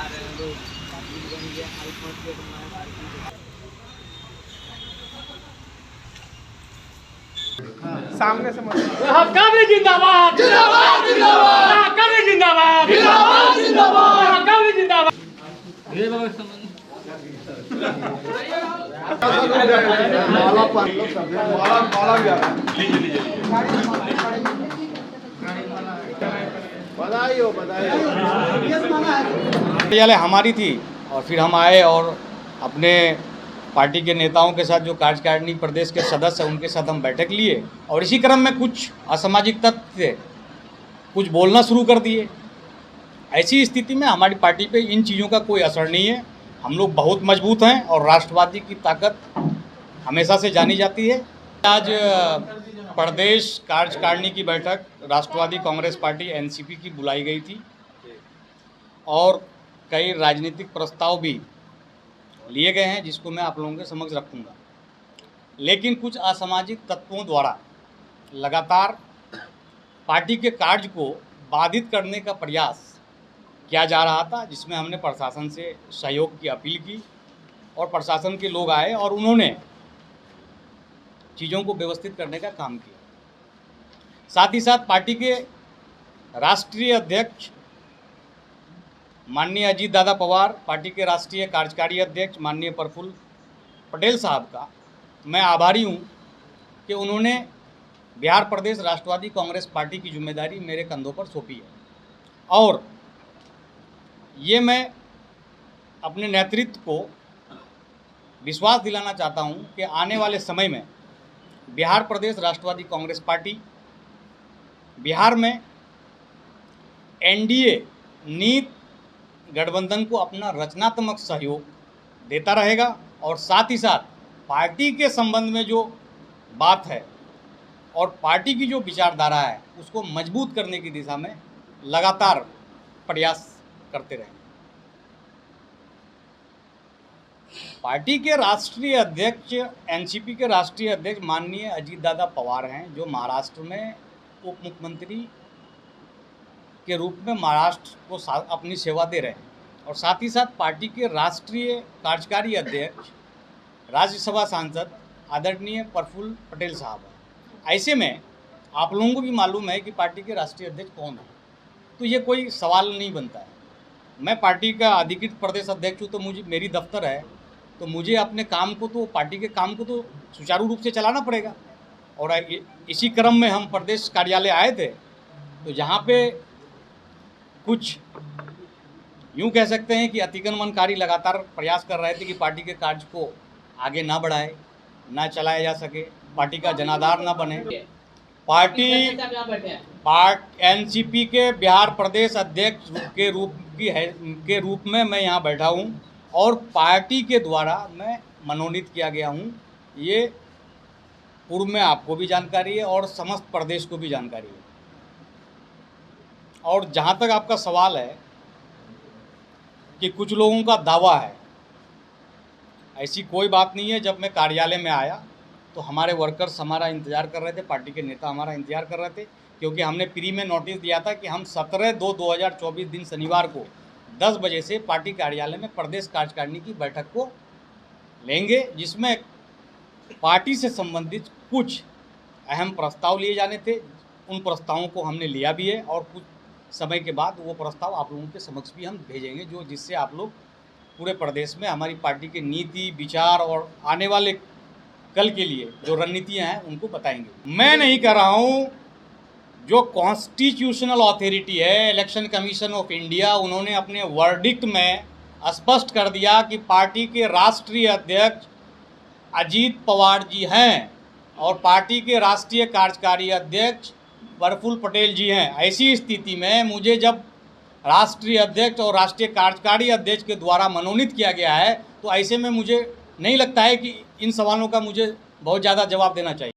रहे हैं लोग आईफोन के सामने से मत हक्कानी जिंदाबाद जिंदाबाद जिंदाबाद हक्कानी जिंदाबाद जिंदाबाद जिंदाबाद हक्कानी जिंदाबाद बधाई हो कार्यालय हमारी थी और फिर हम आए और अपने पार्टी के नेताओं के साथ जो कार्यकारिणी प्रदेश के सदस्य हैं उनके साथ हम बैठक लिए और इसी क्रम में कुछ असामाजिक तत्व थे, कुछ बोलना शुरू कर दिए। ऐसी स्थिति में हमारी पार्टी पे इन चीज़ों का कोई असर नहीं है। हम लोग बहुत मजबूत हैं और राष्ट्रवादी की ताकत हमेशा से जानी जाती है। आज प्रदेश कार्यकारिणी की बैठक राष्ट्रवादी कांग्रेस पार्टी एनसीपी की बुलाई गई थी और कई राजनीतिक प्रस्ताव भी लिए गए हैं जिसको मैं आप लोगों के समक्ष रखूंगा। लेकिन कुछ असामाजिक तत्वों द्वारा लगातार पार्टी के कार्य को बाधित करने का प्रयास किया जा रहा था, जिसमें हमने प्रशासन से सहयोग की अपील की और प्रशासन के लोग आए और उन्होंने चीज़ों को व्यवस्थित करने का काम किया। साथ ही साथ पार्टी के राष्ट्रीय अध्यक्ष माननीय अजीत दादा पवार, पार्टी के राष्ट्रीय कार्यकारी अध्यक्ष माननीय प्रफुल्ल पटेल साहब का मैं आभारी हूं कि उन्होंने बिहार प्रदेश राष्ट्रवादी कांग्रेस पार्टी की जिम्मेदारी मेरे कंधों पर सौंपी है और ये मैं अपने नेतृत्व को विश्वास दिलाना चाहता हूं कि आने वाले समय में बिहार प्रदेश राष्ट्रवादी कांग्रेस पार्टी बिहार में एनडीए नीत गठबंधन को अपना रचनात्मक सहयोग देता रहेगा और साथ ही साथ पार्टी के संबंध में जो बात है और पार्टी की जो विचारधारा है उसको मजबूत करने की दिशा में लगातार प्रयास करते रहेंगे। पार्टी के राष्ट्रीय अध्यक्ष एनसीपी के राष्ट्रीय अध्यक्ष माननीय अजीत दादा पवार हैं, जो महाराष्ट्र में उप मुख्यमंत्री के रूप में महाराष्ट्र को अपनी सेवा दे रहे हैं और साथ ही साथ पार्टी के राष्ट्रीय कार्यकारी अध्यक्ष राज्यसभा सांसद आदरणीय प्रफुल्ल पटेल साहब हैं। ऐसे में आप लोगों को भी मालूम है कि पार्टी के राष्ट्रीय अध्यक्ष कौन है, तो ये कोई सवाल नहीं बनता है। मैं पार्टी का अधिकृत प्रदेश अध्यक्ष हूँ, तो मुझे मेरी दफ्तर है, तो मुझे अपने काम को तो पार्टी के काम को तो सुचारू रूप से चलाना पड़ेगा। और इसी क्रम में हम प्रदेश कार्यालय आए थे, तो यहाँ पे कुछ यूँ कह सकते हैं कि अतिक्रमणकारी लगातार प्रयास कर रहे थे कि पार्टी के कार्य को आगे ना बढ़ाए, ना चलाया जा सके, पार्टी का जनाधार ना बने। पार्टी एनसीपी के बिहार प्रदेश अध्यक्ष के रूप में मैं यहाँ बैठा हूँ और पार्टी के द्वारा मैं मनोनीत किया गया हूँ। ये पूर्व में आपको भी जानकारी है और समस्त प्रदेश को भी जानकारी है। और जहाँ तक आपका सवाल है कि कुछ लोगों का दावा है, ऐसी कोई बात नहीं है। जब मैं कार्यालय में आया तो हमारे वर्कर्स हमारा इंतज़ार कर रहे थे, पार्टी के नेता हमारा इंतज़ार कर रहे थे, क्योंकि हमने प्री में नोटिस दिया था कि हम 17/2/2024 दिन शनिवार को 10 बजे से पार्टी कार्यालय में प्रदेश कार्यकारिणी की बैठक को लेंगे, जिसमें पार्टी से संबंधित कुछ अहम प्रस्ताव लिए जाने थे। उन प्रस्तावों को हमने लिया भी है और कुछ समय के बाद वो प्रस्ताव आप लोगों के समक्ष भी हम भेजेंगे, जो जिससे आप लोग पूरे प्रदेश में हमारी पार्टी के नीति विचार और आने वाले कल के लिए जो रणनीतियां हैं उनको बताएंगे। मैं नहीं कर रहा हूं, जो कॉन्स्टिट्यूशनल अथॉरिटी है इलेक्शन कमीशन ऑफ इंडिया, उन्होंने अपने वर्डिक्ट में स्पष्ट कर दिया कि पार्टी के राष्ट्रीय अध्यक्ष अजीत पवार जी हैं और पार्टी के राष्ट्रीय कार्यकारी अध्यक्ष प्रफुल्ल पटेल जी हैं। ऐसी स्थिति में मुझे जब राष्ट्रीय अध्यक्ष और राष्ट्रीय कार्यकारी अध्यक्ष के द्वारा मनोनीत किया गया है, तो ऐसे में मुझे नहीं लगता है कि इन सवालों का मुझे बहुत ज़्यादा जवाब देना चाहिए।